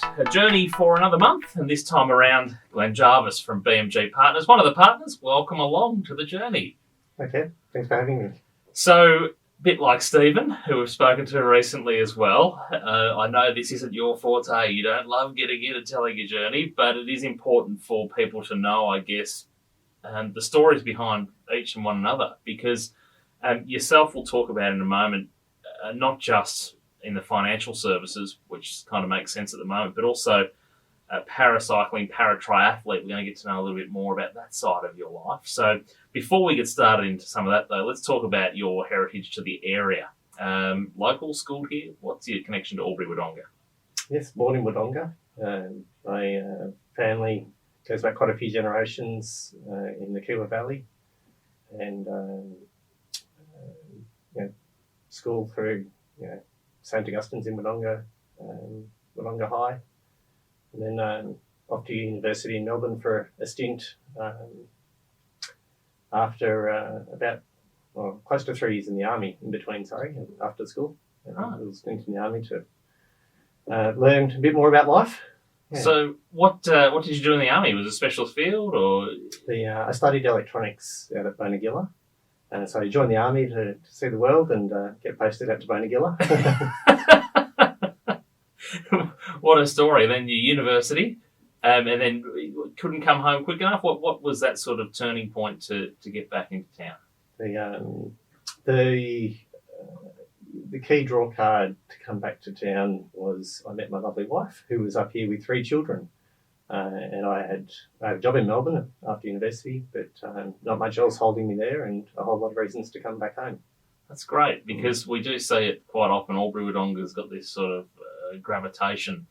a journey for another month, and this time around, Glen Jarvis from BMG Partners, one of the partners. Welcome along to the journey. Okay, thanks for having me. So, a bit like Stephen, who we've spoken to recently as well, I know this isn't your forte. You don't love getting in and telling your journey, but it is important for people to know, I guess, the stories behind each and one another, because yourself we'll talk about in a moment, not just in the financial services, which kind of makes sense at the moment, but also paracycling, para-triathlete. We're going to get to know a little bit more about that side of your life. So before we get started into some of that, though, let's talk about your heritage to the area. Local, school here. What's your connection to Albury-Wodonga? Yes, born in Wodonga. My family goes back quite a few generations in the Kiewa Valley, and school through St Augustine's in Wodonga, Wodonga High, and then off to university in Melbourne for a stint after close to 3 years in the army in between, after school. I was stint in the army to learn a bit more about life. Yeah. So what did you do in the army? Was it a specialist field or? I studied electronics out at Bonegilla. So I joined the army to see the world and get posted out to Bonegilla. What a story. Then your university, and then couldn't come home quick enough. What was that sort of turning point to get back into town? The key draw card to come back to town was I met my lovely wife, who was up here with 3 children. And I had a job in Melbourne after university, but not much else holding me there, and a whole lot of reasons to come back home. That's great, because we do see it quite often. Albury-Wodonga's got this sort of gravitation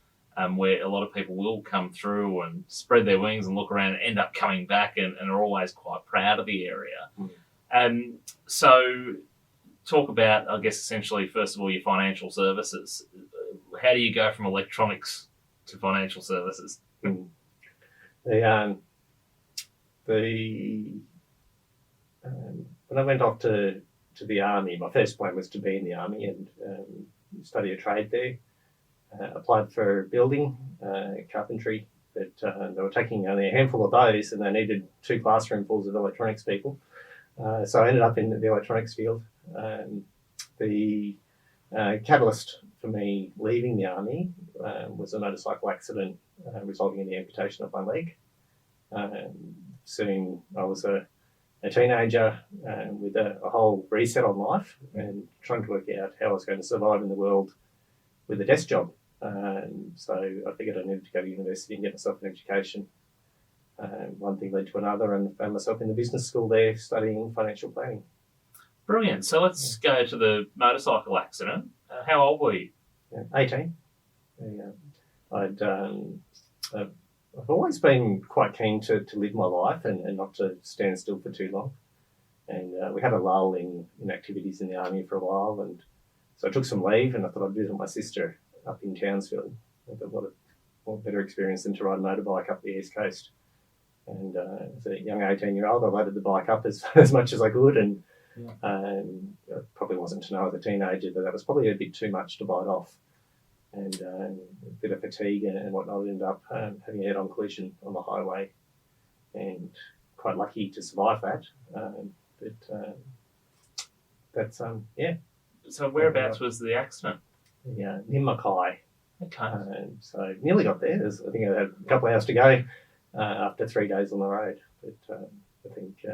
where a lot of people will come through and spread their wings and look around and end up coming back and are always quite proud of the area. So talk about, I guess, essentially, first of all, your financial services. How do you go from electronics to financial services? When I went off to the army, my first plan was to be in the army and study a trade there. Applied for building, carpentry, but they were taking only a handful of those, and they needed 2 classroomfuls of electronics people. So I ended up in the electronics field. The catalyst for me leaving the army was a motorcycle accident resulting in the amputation of my leg. Soon I was a teenager with a whole reset on life and trying to work out how I was going to survive in the world with a desk job. So I figured I needed to go to university and get myself an education. One thing led to another, and found myself in the business school there studying financial planning. Brilliant. So let's go to the motorcycle accident. How old were you? 18. I've always been quite keen to live my life and not to stand still for too long. And we had a lull in activities in the army for a while, and so I took some leave and I thought I'd visit my sister up in Townsville. I thought what better experience than to ride a motorbike up the East Coast. And as a young 18-year-old, I loaded the bike up as much as I could, and I probably wasn't to know as a teenager that was probably a bit too much to bite off. And a bit of fatigue and whatnot, ended up having a head-on collision on the highway, and quite lucky to survive that. So whereabouts was the accident? Yeah, near Mackay. Okay. So nearly got there. I think I had a couple of hours to go after 3 days on the road. But I think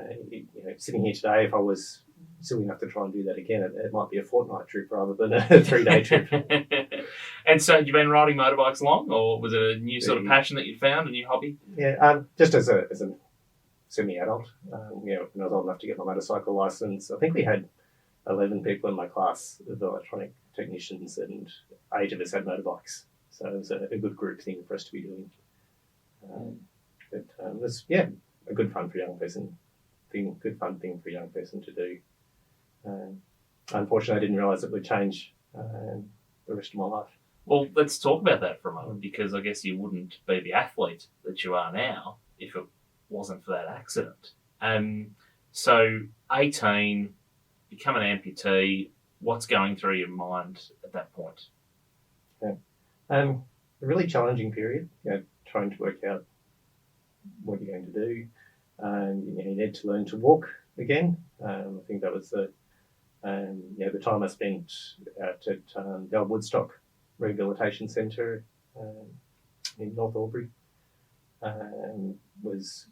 sitting here today, if I was silly enough to try and do that again, it might be a fortnight trip rather than a 3-day trip. And so had you been riding motorbikes long, or was it a new sort of passion that you found, a new hobby? Yeah, just as a semi-adult. When I was old enough to get my motorcycle license, I think we had 11 people in my class of electronic technicians, and 8 of us had motorbikes. So it was a good group thing for us to be doing. It was, a good fun for a young person. Good fun thing for a young person to do. Unfortunately, I didn't realise it would change the rest of my life. Well, let's talk about that for a moment, because I guess you wouldn't be the athlete that you are now if it wasn't for that accident. So 18, become an amputee. What's going through your mind at that point? Yeah. a really challenging period, trying to work out what you're going to do. You need to learn to walk again. I think that was the time I spent at the old Woodstock Rehabilitation Centre in North Albury was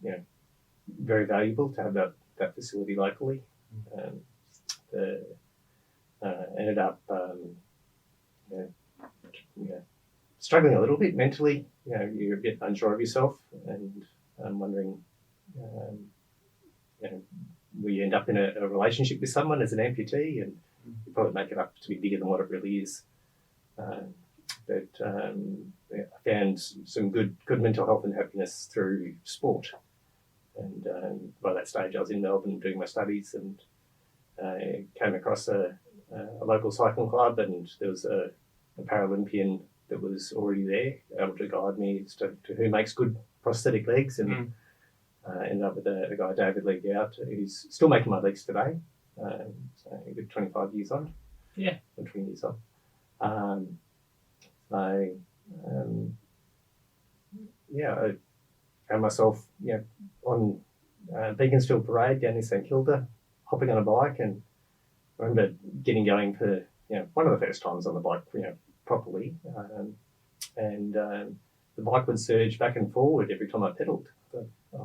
very valuable to have that facility locally. Ended up struggling a little bit mentally. You're a bit unsure of yourself, and wondering, will you end up in a relationship with someone as an amputee, and you probably make it up to be bigger than what it really is. But I found some good mental health and happiness through sport. And by that stage, I was in Melbourne doing my studies, and came across a local cycling club, and there was a Paralympian that was already there, able to guide me as to who makes good prosthetic legs, and ended up with a guy, David Lee Gout, who's still making my legs today. So a good 25 years on. Yeah. 20 years on. I found myself, on Beaconsfield Parade down in St Kilda, hopping on a bike, and I remember getting going for one of the first times on the bike, properly, and the bike would surge back and forward every time I pedalled.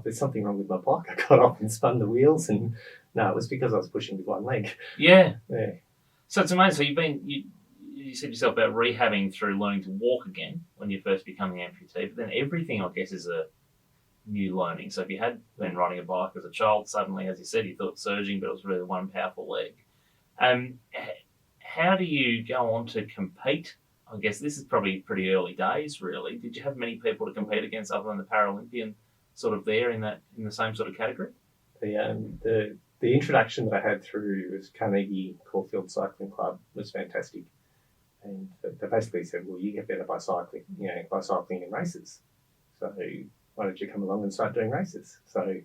There's something wrong with my bike. I got off and spun the wheels, and no, it was because I was pushing with one leg. Yeah. Yeah. So it's amazing. So you said yourself about rehabbing through learning to walk again when you're first becoming amputee, but then everything, I guess, is a new learning. So if you had been riding a bike as a child, suddenly, as you said, you thought surging, but it was really one powerful leg. How do you go on to compete? I guess this is probably pretty early days, really. Did you have many people to compete against other than the Paralympian sort of there in the same sort of category? The introduction that I had through was Carnegie Caulfield Cycling Club was fantastic. And they basically said, well, you get better by cycling, in races. So why don't you come along and start doing races? So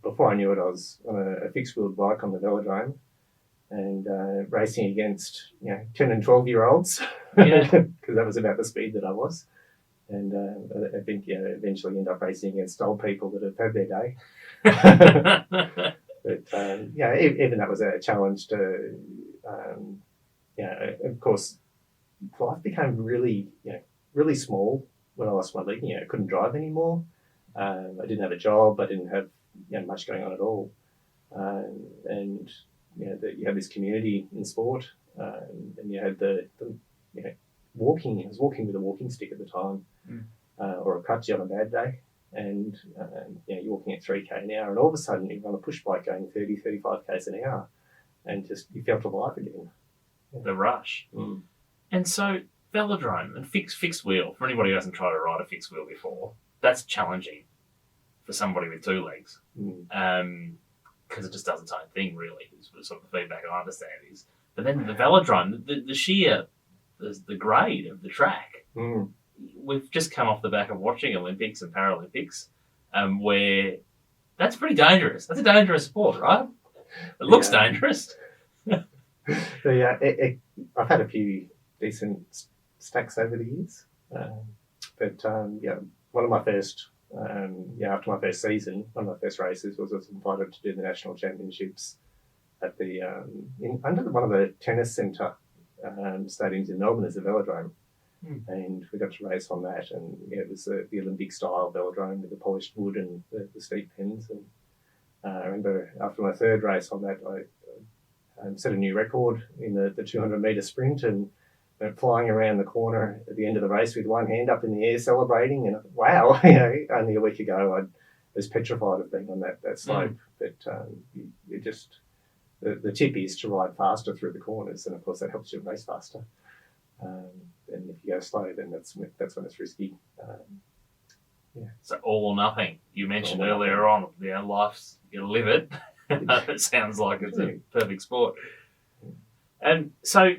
before I knew it, I was on a fixed-wheeled bike on the velodrome and racing against 10 and 12-year-olds, because that was about the speed that I was. And I think eventually end up racing against old people that have had their day. But even that was a challenge to, of course, life became really small when I lost my leg. I couldn't drive anymore. I didn't have a job. I didn't have much going on at all. And you had this community in sport, and you had the walking. I was walking with a walking stick at the time, or a crutch on a bad day, and you're walking at 3k an hour, and all of a sudden you're on a push bike going 30, 35 k's an hour, and just you felt alive again. The rush. And so velodrome and fixed wheel, for anybody who hasn't tried to ride a fixed wheel before, that's challenging for somebody with two legs, because it just does its own thing, really, is sort of the feedback I understand is. But then the velodrome, the sheer, the grade of the track, we've just come off the back of watching Olympics and Paralympics, where that's pretty dangerous. That's a dangerous sport, right? It looks dangerous. I've had a few decent stacks over the years, but one of my first, after my first season, one of my first races was I was invited to do the national championships at the under one of the tennis centre stadiums in Melbourne as a velodrome, and we got to race on that, and it was the Olympic style velodrome with the polished wood and the steep pins, and I remember after my third race on that, I set a new record in the 200-metre sprint, and went flying around the corner at the end of the race with one hand up in the air celebrating, and wow, only a week ago I was petrified of being on that slope. But you just, the tip is to ride faster through the corners, and of course that helps you race faster. And if you go slow, then that's when it's risky. So all or nothing. You mentioned earlier on, life's, you live it. It sounds like it's a perfect sport. And so,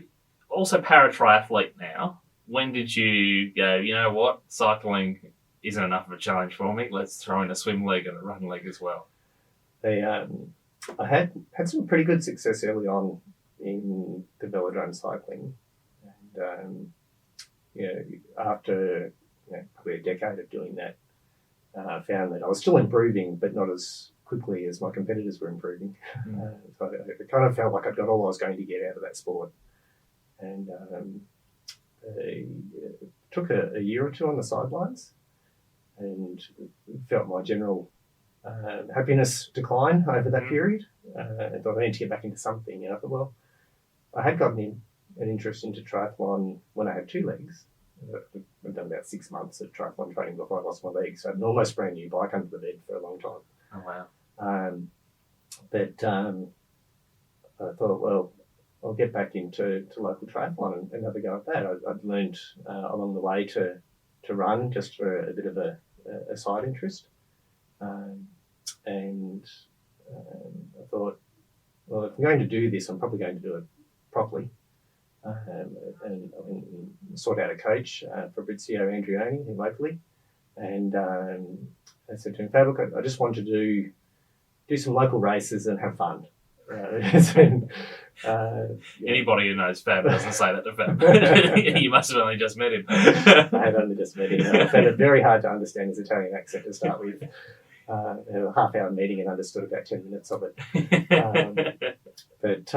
also para-triathlete now. When did you go, you know what, cycling isn't enough of a challenge for me, let's throw in a swim leg and a run leg as well? I had some pretty good success early on in the velodrome cycling. And after probably a decade of doing that, found that I was still improving, but not as quickly as my competitors were improving. So I kind of felt like I'd got all I was going to get out of that sport. And it took a year or two on the sidelines, and felt my general happiness decline over that period. I thought I need to get back into something. And I thought, well, I had gotten an interest into triathlon when I had two legs. I'd done about 6 months of triathlon training before I lost my legs. So I had an almost brand new bike under the bed for a long time. Oh, wow. But I thought, well, I'll get back into local triathlon and have a go at that. I'd learned along the way to run just for a bit of a side interest. And I thought, well, if I'm going to do this, I'm probably going to do it properly. And sort out a coach, Fabrizio Andrioni, locally. And I said to him, Fab, look, I just want to do some local races and have fun. Anybody who knows Fab doesn't say that to Fab. You must have only just met him. I had only just met him. I found it very hard to understand his Italian accent to start with. A half-hour meeting and understood about 10 minutes of it. But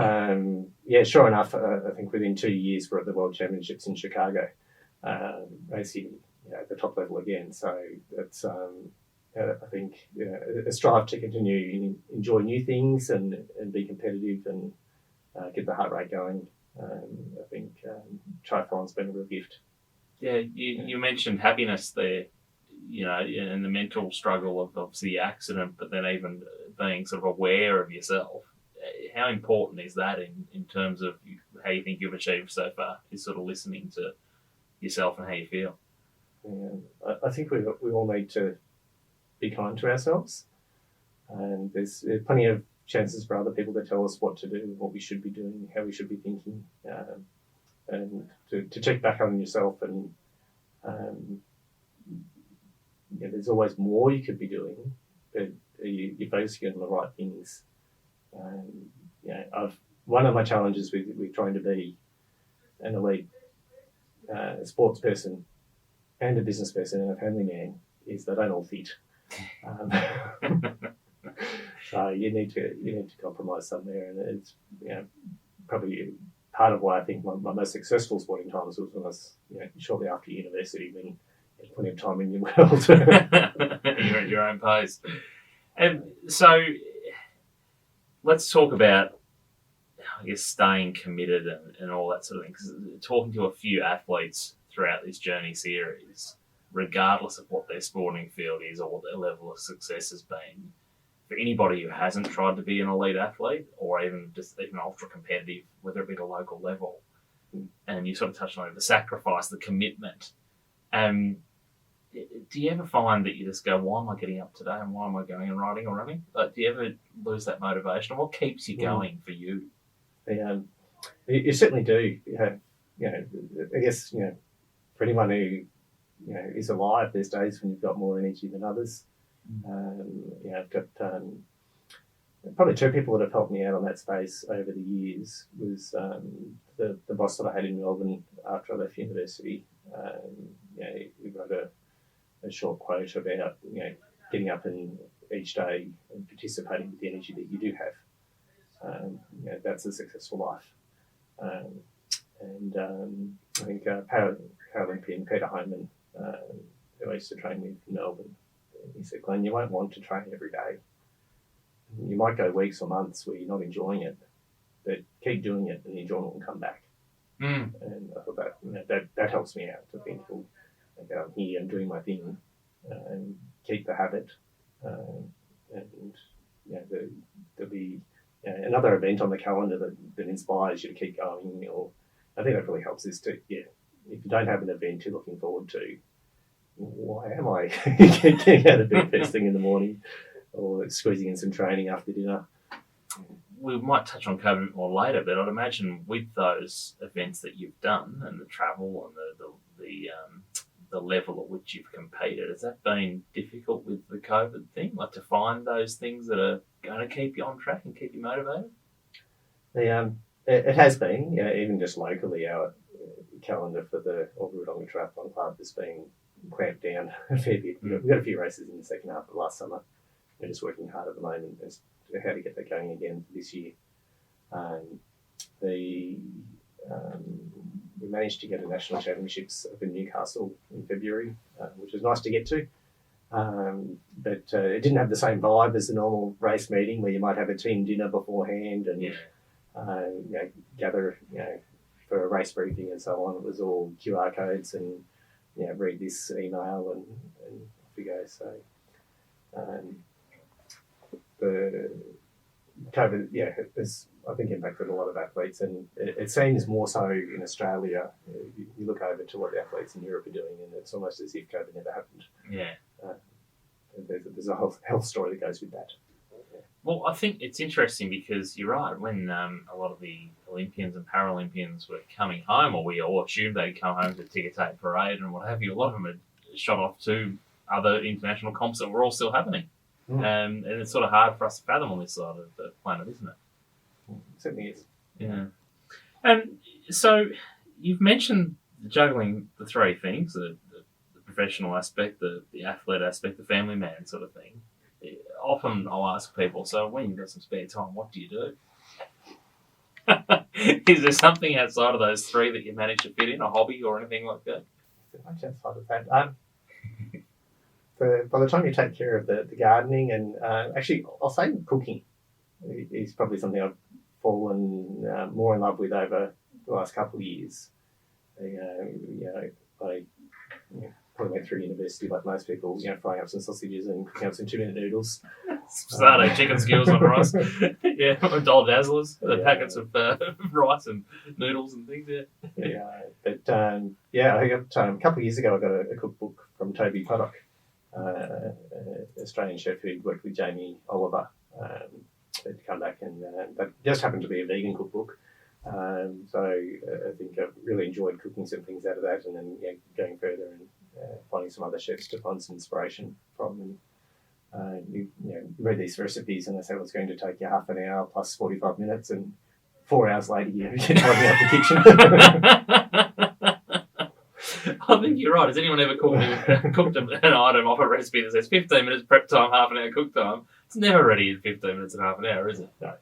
sure enough, I think within 2 years we're at the World Championships in Chicago, racing at the top level again. So it's I think a strive to continue enjoy new things and be competitive and get the heart rate going. I think triathlon's been a real gift. Yeah, you mentioned happiness there, and the mental struggle of obviously the accident, but then even being sort of aware of yourself. How important is that in terms of how you think you've achieved so far? Is sort of listening to yourself and how you feel. Yeah, I think we all need to be kind to ourselves, and there's plenty of chances for other people to tell us what to do, what we should be doing, how we should be thinking, and to check back on yourself. And there's always more you could be doing, but you're focusing on the right things. One of my challenges with trying to be an elite sports person and a business person and a family man is they don't all fit. So you need to compromise somewhere, and it's probably part of why I think my most successful sporting times was when I was shortly after university, when you had plenty of time in your world. You're at your own pace. And so let's talk about, I guess, staying committed and all that sort of thing. Because talking to a few athletes throughout this journey series, regardless of what their sporting field is or what their level of success has been, for anybody who hasn't tried to be an elite athlete or even ultra competitive, whether it be at a local level, and you sort of touched on it, the sacrifice, the commitment. Do you ever find that you just go, why am I getting up today and why am I going and riding or running? Do you ever lose that motivation? And what keeps you going for you? You certainly do. I guess, for anyone who is alive, there's days when you've got more energy than others. I've got probably two people that have helped me out on that space over the years. Was the boss that I had in Melbourne after I left university. He wrote a short quote about getting up and each day and participating with the energy that you do have. That's a successful life. I think Paralympian Peter Homan, who I used to train with in Melbourne, he said, Glenn, you won't want to train every day. You might go weeks or months where you're not enjoying it, but keep doing it and the enjoyment will come back. And I thought that helps me out to think, well, I'm here and doing my thing, and keep the habit. There'll be another event on the calendar that inspires you to keep going. Or I think that really helps is to, if you don't have an event you're looking forward to, why am I getting out of bed first thing in the morning or squeezing in some training after dinner? We might touch on COVID a bit more later, but I'd imagine with those events that you've done and the travel and the level at which you've competed, has that been difficult with the COVID thing? Like to find those things that are going to keep you on track and keep you motivated? It has been, even just locally. calendar for the Wodonga Triathlon Club has been clamped down a fair bit. We've got a few races in the second half of last summer. We're just working hard at the moment as to how to get that going again this year. We managed to get a national championships up in Newcastle in February, which was nice to get to. But it didn't have the same vibe as the normal race meeting where you might have a team dinner beforehand and gather for a race briefing and so on. It was all QR codes and read this email and off we go. So the COVID, has I think impacted a lot of athletes, and it seems more so in Australia. You look over to what the athletes in Europe are doing, and it's almost as if COVID never happened. Yeah. There's a whole health story that goes with that. Yeah. Well, I think it's interesting because you're right. When a lot of the Olympians and Paralympians were coming home, or we all assumed they'd come home to ticker tape parade and what have you, a lot of them had shot off to other international comps that were all still happening. And it's sort of hard for us to fathom on this side of the planet, isn't it? It certainly is. Yeah. So you've mentioned juggling the three things, the professional aspect, the athlete aspect, the family man sort of thing. Often I'll ask people, so when you've got some spare time, what do you do? Is there something outside of those three that you manage to fit in, a hobby or anything like that? Much outside of that. By the time you take care of the gardening and actually I'll say cooking is probably something I've fallen more in love with over the last couple of years. I probably went through university like most people, frying up some sausages and cooking up some 2-minute noodles. Sardo chicken skewers on rice. Yeah, Dole Dazzlers, the packets of rice and noodles and things, But I got a couple of years ago I got a cookbook from Toby Puddock, Australian chef who'd worked with Jamie Oliver. To come back and that just happened to be a vegan cookbook. So I think I've really enjoyed cooking some things out of that, and then going further and finding some other chefs to find some inspiration from. And you read these recipes and they say, well, it's going to take you half an hour plus 45 minutes, and 4 hours later you're tidying up the kitchen. I think you're right. Has anyone ever cooked an item off a recipe that says 15 minutes prep time, half an hour cook time? It's never ready in 15 minutes and half an hour, is it? No.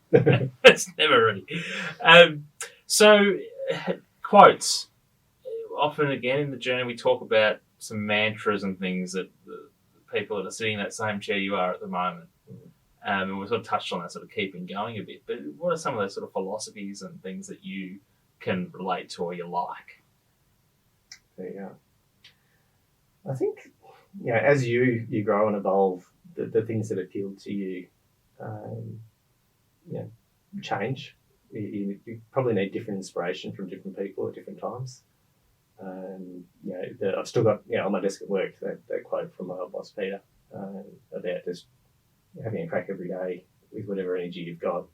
It's never ready. So, quotes. Often, again, in the journey, we talk about some mantras and things that the people that are sitting in that same chair you are at the moment. And we sort of touched on that, sort of keeping going a bit. But what are some of those sort of philosophies and things that you can relate to or you like? Yeah. I think, as you grow and evolve, the things that appeal to you, change. You probably need different inspiration from different people at different times. I've still got on my desk at work that quote from my old boss Peter about just having a crack every day with whatever energy you've got.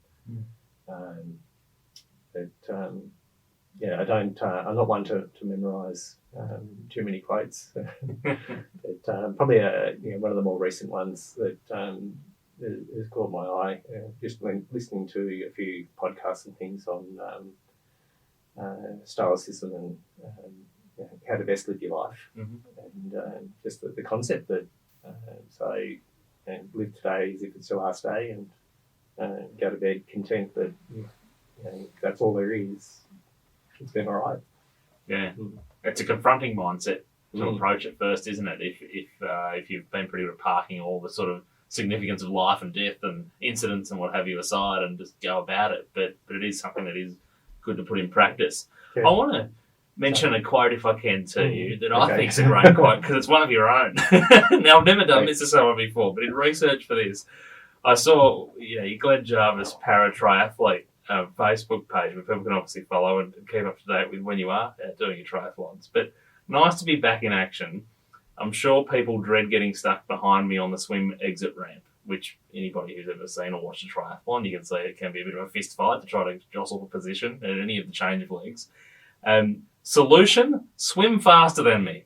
I'm not one to memorise too many quotes. But probably one of the more recent ones that has caught my eye. Just when listening to a few podcasts and things on stoicism and how to best live your life, and just the concept that live today as if it's your last day, and go to bed content that that's all there is. It's been all right. Yeah, it's a confronting mindset to approach it first, isn't it? If you've been pretty good at parking all the sort of significance of life and death and incidents and what have you aside and just go about it, but it is something that is good to put in practice. Yeah. I want to mention a quote, if I can, to you that I think is a great quote because it's one of your own. Now, I've never done this to someone before, but in research for this, I saw your Glen Jarvis para-triathlete Facebook page where people can obviously follow and keep up to date with when you are doing your triathlons. But nice to be back in action. I'm sure people dread getting stuck behind me on the swim exit ramp, which anybody who's ever seen or watched a triathlon, you can see it can be a bit of a fist fight to try to jostle for position at any of the change of legs. Solution, swim faster than me.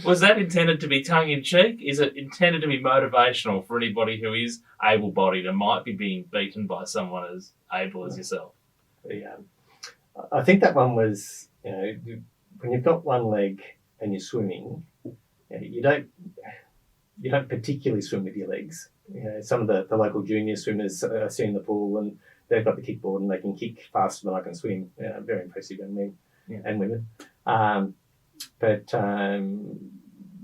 Was that intended to be tongue-in-cheek? Is it intended to be motivational for anybody who is able-bodied and might be being beaten by someone as able as yourself? I think that one was, when you've got one leg and you're swimming, you don't particularly swim with your legs. Some of the local junior swimmers I see in the pool, and they've got the kickboard and they can kick faster than I can swim. Very impressive young men and women. But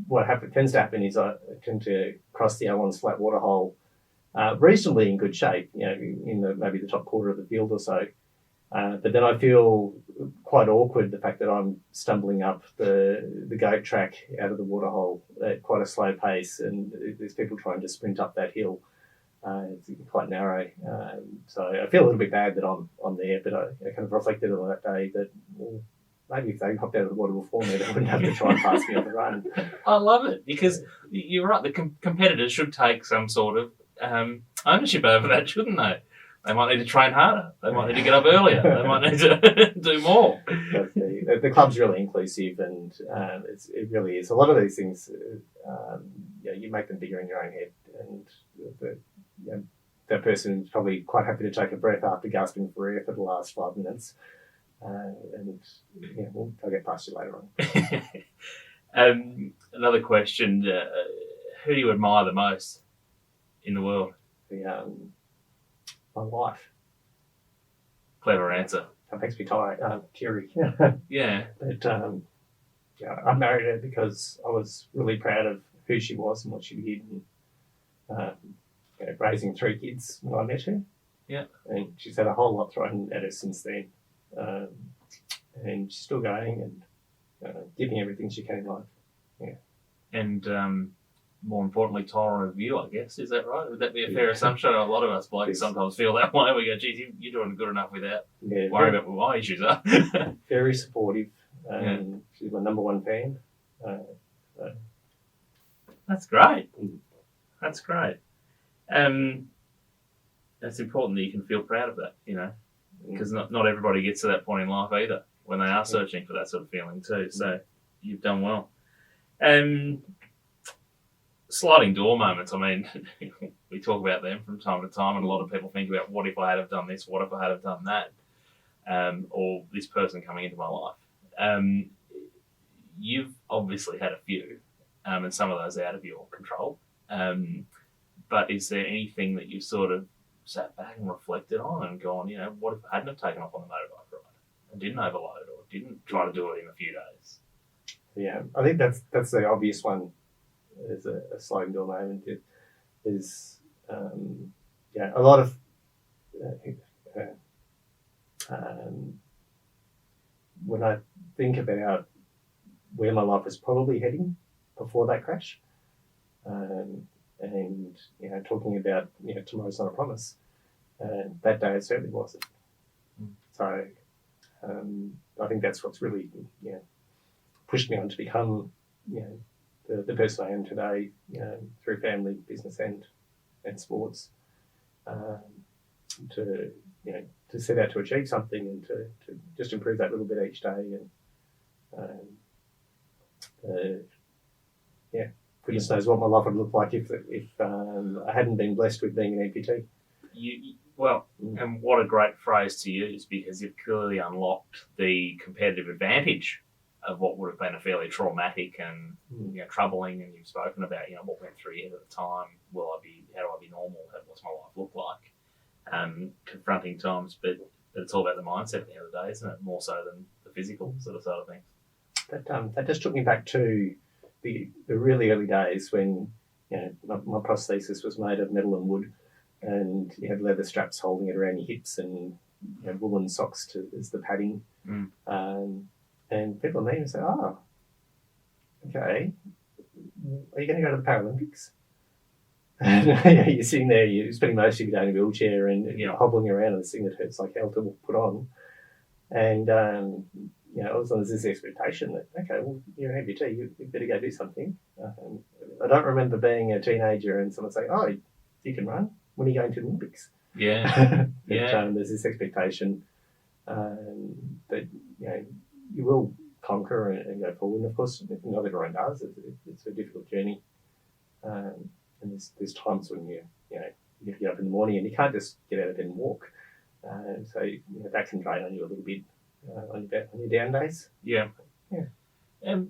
what tends to happen is I tend to cross the Allen's flat water hole reasonably in good shape, in maybe the top quarter of the field or so. But then I feel quite awkward, the fact that I'm stumbling up the goat track out of the waterhole at quite a slow pace, and there's people trying to sprint up that hill. It's quite narrow. So I feel a little bit bad that I'm there, but I kind of reflected on that day that, well, maybe if they hopped out of the water before me, they wouldn't have to try and pass me on the run. I love it, because you're right, the competitors should take some sort of ownership over that, shouldn't they? They might need to train harder. They might need to get up earlier. They might need to do more. The club's really inclusive, and it really is. A lot of these things, you make them bigger in your own head, and that person is probably quite happy to take a breath after gasping for air for the last 5 minutes, they'll get past you later on. Another question: who do you admire the most in the world? My wife. Clever answer. That makes me teary. Yeah. But I married her because I was really proud of who she was and what she did, and raising 3 kids when I met her. Yeah. And she's had a whole lot thrown at her since then, and she's still going and giving everything she can in life. Yeah. And more importantly, tolerant of you, I guess. Is that right? Would that be a fair assumption? A lot of us blokes sometimes feel that way. We go, geez, you're doing good enough without worrying about what my issues are. Very supportive. She's my number 1 fan. That's great. That's great. It's important that you can feel proud of that, because not everybody gets to that point in life either when they are searching for that sort of feeling too. So you've done well. Sliding door moments, I mean, we talk about them from time to time, and a lot of people think about, what if I had have done this, what if I had have done that, or this person coming into my life. You've obviously had a few, and some of those are out of your control, but is there anything that you sort of sat back and reflected on and gone, what if I hadn't have taken off on the motorbike ride and didn't overload or didn't try to do it in a few days? Yeah, I think that's the obvious one. As a sliding door moment, is a lot of when I think about where my life was probably heading before that crash, and talking about tomorrow's not a promise, that day it certainly wasn't. So I think that's what's really pushed me on to become the person I am today, through family, business, and sports, to set out to achieve something and to just improve that little bit each day, and goodness knows what my life would look like if I hadn't been blessed with being an amputee. And what a great phrase to use, because you've clearly unlocked the competitive advantage of what would have been a fairly traumatic and troubling, and you've spoken about what went through your head at the time. How do I be normal? What's my life look like? Confronting times, but it's all about the mindset at the end of the day, isn't it? More so than the physical sort of things. That just took me back to the really early days when my prosthesis was made of metal and wood, and you had leather straps holding it around your hips, and woolen socks as the padding. And people meet and say, "Oh, okay, are you going to go to the Paralympics?" And you're sitting there, you're spending most of your day in a wheelchair and hobbling around, and this thing that hurts like hell to put on. And all of a sudden there's this expectation that, okay, well, you're an amputee, you better go do something. I don't remember being a teenager and someone saying, "Oh, you can run. When are you going to the Olympics?" Yeah, There's this expectation that you will conquer and go forward. And of course, not everyone does. It's a difficult journey, and there's times when you get up in the morning and you can't just get out of bed and walk. So that can drain on you a little bit. on your down days. Yeah. Yeah.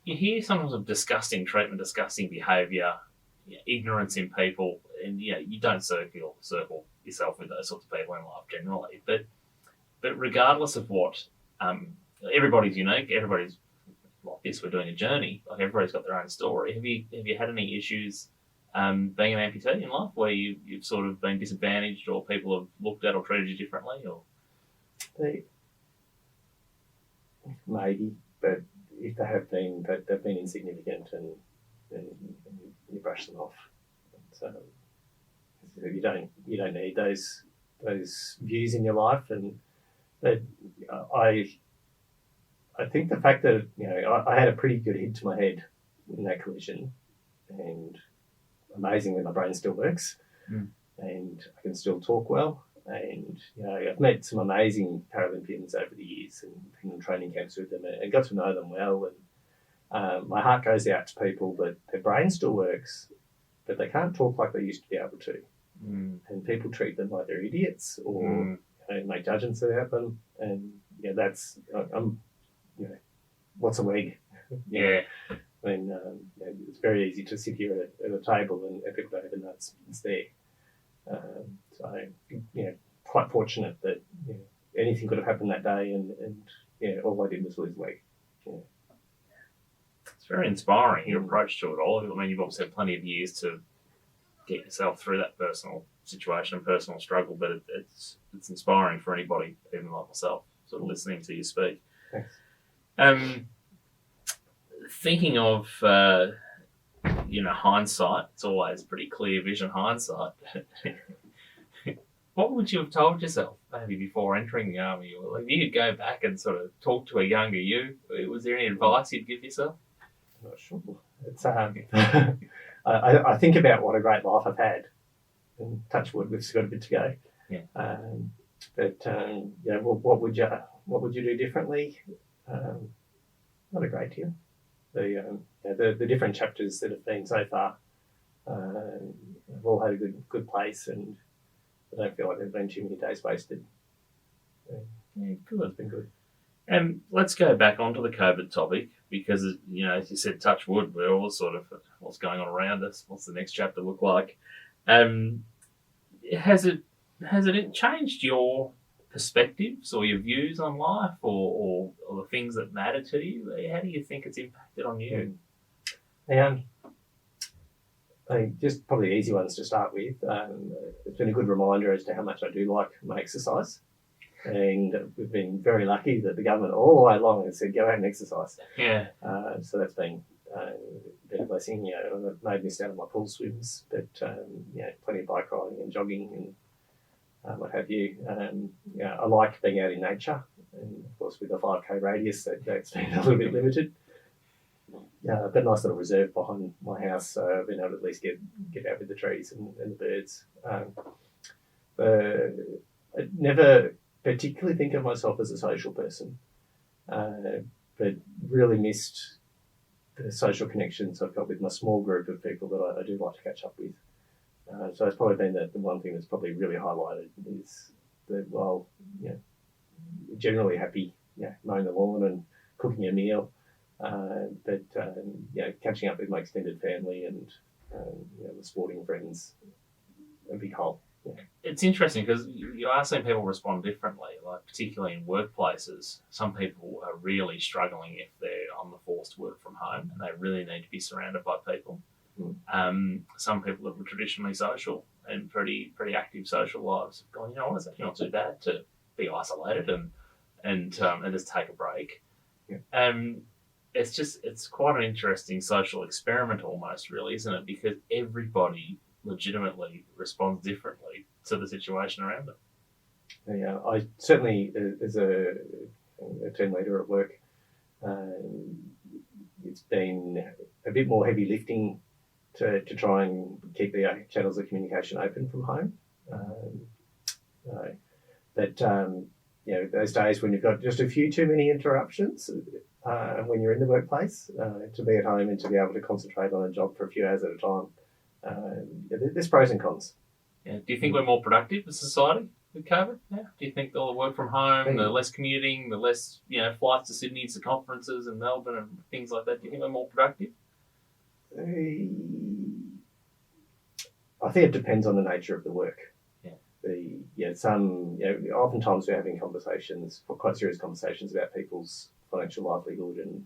You hear sometimes of disgusting treatment, disgusting behaviour, ignorance in people, and you don't circle yourself with those sorts of people in life generally. But regardless of what, everybody's unique. Everybody's like this. We're doing a journey. Like everybody's got their own story. Have you had any issues being an amputee in life where you've sort of been disadvantaged, or people have looked at or treated you differently, or? Maybe, but if they have been, they've been insignificant, and you brush them off. So you don't need those views in your life, and I think the fact that I had a pretty good hit to my head in that collision, and amazingly my brain still works, and I can still talk well. And I've met some amazing Paralympians over the years, and been on training camps with them, and got to know them well. And my heart goes out to people that their brain still works, but they can't talk like they used to be able to. And people treat them like they're idiots, or make judgments about them. And that's what's a WEG? Yeah. When it's very easy to sit here at a table and people don't even know it's there. So quite fortunate that anything could have happened that day, and all I did was lose leg. It's very inspiring, your approach to it all. I mean, you've obviously had plenty of years to get yourself through that personal situation and personal struggle, but it's inspiring for anybody, even like myself, sort of listening to you speak. Thanks. Thinking of hindsight, it's always pretty clear vision hindsight. What would you have told yourself maybe before entering the army? Or if you could go back and sort of talk to a younger you, was there any advice you'd give yourself? I'm not sure. It's I think about what a great life I've had, and touch wood, we've got a bit to go. Yeah. What would you do differently? Not a great deal. The different chapters that have been so far have all had a good place, and I don't feel like there's been too many days wasted. Yeah, good. It's been good. And let's go back onto the COVID topic, because as you said, touch wood, we're all sort of what's going on around us. What's the next chapter look like? Has it changed your perspectives or your views on life, or the things that matter to you? How do you think it's impacted on you? I think just probably the easy ones to start with. It's been a good reminder as to how much I do like my exercise. And we've been very lucky that the government all the way along has said, go out and exercise. Yeah. So that's been a blessing. I've made missed out on my pool swims, but plenty of bike riding and jogging and what have you. I like being out in nature, and of course with the 5K radius, that's been a little bit limited. I've got a nice little reserve behind my house, so I've been able to at least get out with the trees and the birds. I never particularly think of myself as a social person, but really missed the social connections I've got with my small group of people that I do like to catch up with. So it's probably been the one thing that's probably really highlighted is that generally happy, mowing the lawn and cooking a meal, but catching up with my extended family and the sporting friends, a big whole. Yeah. It's interesting because you are seeing people respond differently, like particularly in workplaces. Some people are really struggling if they're on the forced work from home and they really need to be surrounded by people. Some people are traditionally social and pretty active social lives have gone, it's actually not too bad to be isolated and just take a break. Yeah. It's quite an interesting social experiment almost, really, isn't it? Because everybody legitimately responds differently to the situation around them. Yeah, I certainly, as a team leader at work, it's been a bit more heavy lifting to try and keep the channels of communication open from home. Those days when you've got just a few too many interruptions when you're in the workplace, to be at home and to be able to concentrate on a job for a few hours at a time. There's pros and cons. Yeah. Do you think we're more productive as a society? with COVID? Yeah. Do you think all the work from home, the less commuting, the less flights to Sydney to conferences in Melbourne and things like that, do you think they're more productive? I think it depends on the nature of the work. Oftentimes we're having conversations, quite serious conversations about people's financial livelihood and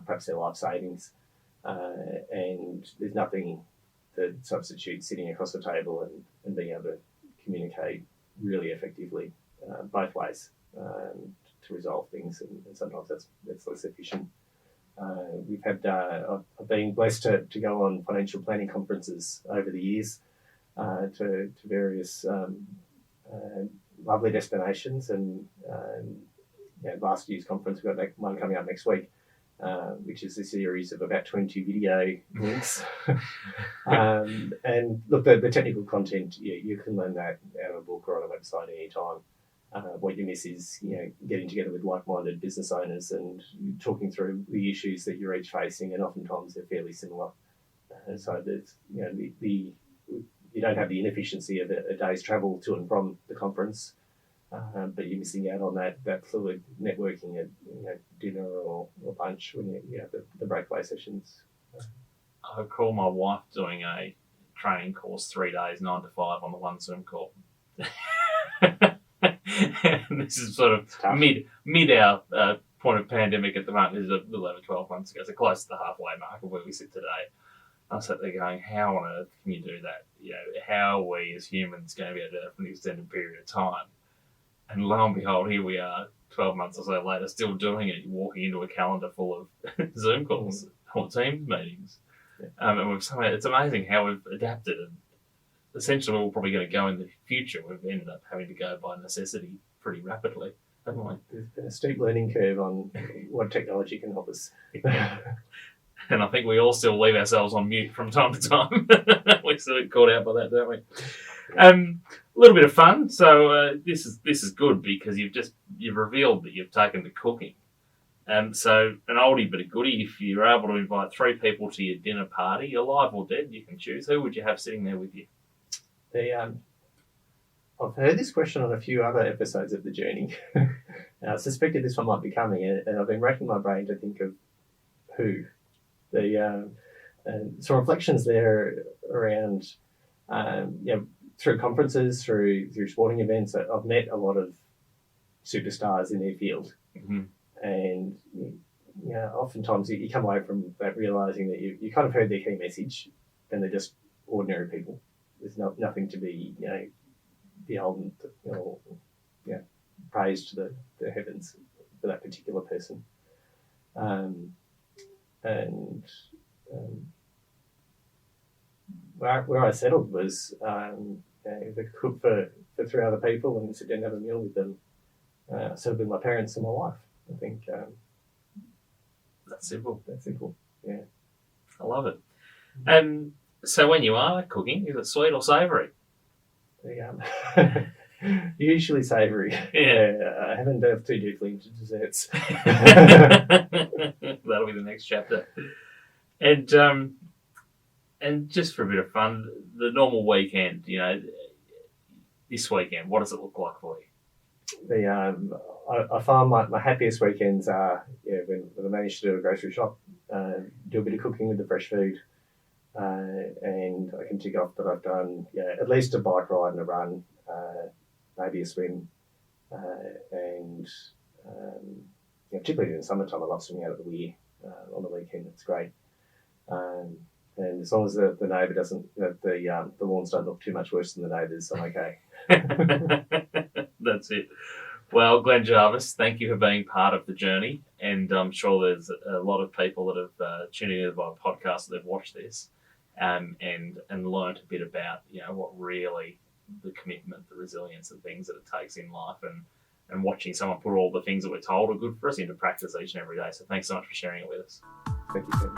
perhaps their life savings, and there's nothing that substitutes sitting across the table and being able to communicate really effectively both ways to resolve things, and sometimes that's less efficient. I've been blessed to go on financial planning conferences over the years to various lovely destinations, and last year's conference, we've got one coming up next week, which is a series of about 20 video links. And look, the technical content, you can learn that out of a book or on a website anytime. What you miss is getting together with like-minded business owners and talking through the issues that you're each facing, and oftentimes they're fairly similar. So there's you don't have the inefficiency of a day's travel to and from the conference, but you're missing out on that sort of networking at dinner or lunch when you have the breakaway sessions. I recall my wife doing a training course 3 days, 9 to 5 on the one Zoom call. And this is sort of mid our point of pandemic at the moment. This is a little over 12 months ago, so close to the halfway mark of where we sit today. I sat there going, how on earth can you do that? How are we as humans going to be able to do that for an extended period of time? And lo and behold, here we are 12 months or so later, still doing it. You're walking into a calendar full of Zoom calls or Teams meetings. And it's amazing how we've adapted. And essentially, we're probably going to go in the future. We've ended up having to go by necessity pretty rapidly, haven't we? There's been a steep learning curve on what technology can help us. And I think we all still leave ourselves on mute from time to time. We still get caught out by that, don't we? A little bit of fun. So this is good because you've revealed that you've taken to cooking. So an oldie but a goodie. If you're able to invite 3 people to your dinner party, alive or dead, you can choose. Who would you have sitting there with you? I've heard this question on a few other episodes of The Journey. I suspected this one might be coming, and I've been racking my brain to think of who. Some reflections there around, through conferences, through sporting events. I've met a lot of superstars in their field, and oftentimes you come away from that realising that you kind of heard their key message, and they're just ordinary people. There's nothing to be beholden or praised to the heavens for that particular person. Where I settled was the cook for 3 other people and sit down and have a meal with them. Settled with my parents and my wife. I think that's simple. Yeah, I love it. So when you are cooking, is it sweet or savoury? Usually savoury. Yeah. I haven't delved too deeply into desserts. That'll be the next chapter. And just for a bit of fun, the normal weekend, this weekend, what does it look like for you? I find my happiest weekends are when I manage to do a grocery shop, do a bit of cooking with the fresh food, and I can tick off that I've done at least a bike ride and a run, maybe a swim, and particularly in the summertime, I love swimming out at the weir on the weekend. It's great, and as long as the neighbour doesn't, the lawns don't look too much worse than the neighbours, I'm okay. That's it. Well, Glen Jarvis, thank you for being part of the journey, and I'm sure there's a lot of people that have tuned into my podcast that have watched this and learnt a bit about what really the commitment, the resilience, and things that it takes in life, and watching someone put all the things that we're told are good for us into practice each and every day. So thanks so much for sharing it with us. Thank you, Stephen.